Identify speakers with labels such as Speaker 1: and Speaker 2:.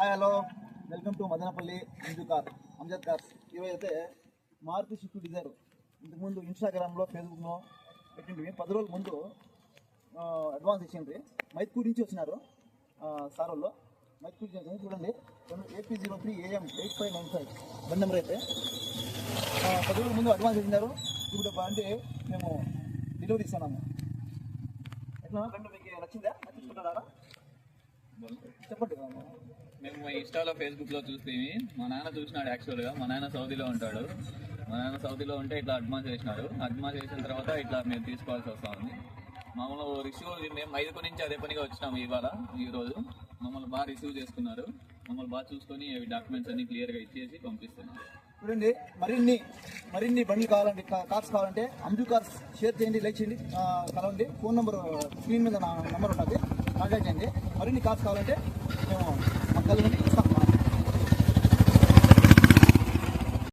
Speaker 1: Hello, welcome to Madanapalle Amjad cars. ఈరోజు అయితే Maruti Swift Dzire ఇంతకుముందు ఇన్స్టాగ్రామ్లో ఫేస్బుక్లో పెట్టింది. 10 రోజుల ముందు అడ్వాన్స్ ఇచ్చింది. మైత్కూర్ నుంచి వచ్చినారు సార్ వాళ్ళు. మైత్కూర్ నుంచి వచ్చింది. చూడండి, AP03AM 8595 బండి నెంబర్ అయితే 10 రోజుల ముందు అడ్వాన్స్ ఇచ్చినారు. ఇప్పుడు అంటే మేము డెలివరీ ఇస్తున్నాము. ఎట్లా బండి మీకు నచ్చిందా? నచ్చుకుంటారా? చెప్పండి.
Speaker 2: మేము ఇన్స్టాలో ఫేస్బుక్లో చూస్తేమి మా నాన్న చూసినాడు. యాక్చువల్గా మా నాన్న సౌదీలో ఉంటాడు. మా నాన్న సౌదీలో ఉంటే ఇట్లా అడ్వాన్స్ చేసినాడు. అడ్వాన్స్ చేసిన తర్వాత ఇట్లా మేము తీసుకోవాల్సి వస్తూ ఉంది. మమ్మల్ని రిసీవ్ మేము 5 నుంచి అదే పనిగా వచ్చినాము. ఈరోజు మమ్మల్ని బాగా రిసీవ్ చేసుకున్నారు. మమ్మల్ని బాగా చూసుకొని అవి డాక్యుమెంట్స్ అన్ని క్లియర్గా ఇచ్చేసి పంపిస్తున్నారు.
Speaker 1: చూడండి, మరిన్ని బండ్లు కావాలంటే, కార్స్ కావాలంటే అంజు కార్స్ షేర్ చేయండి, లైక్ చేయండి, కలవండి. ఫోన్ నెంబర్ స్క్రీన్ మీద నా నెంబర్ ఉంటుంది, కాంటాక్ట్ చేయండి. మరిన్ని కార్స్ కావాలంటే మేము కలవండి.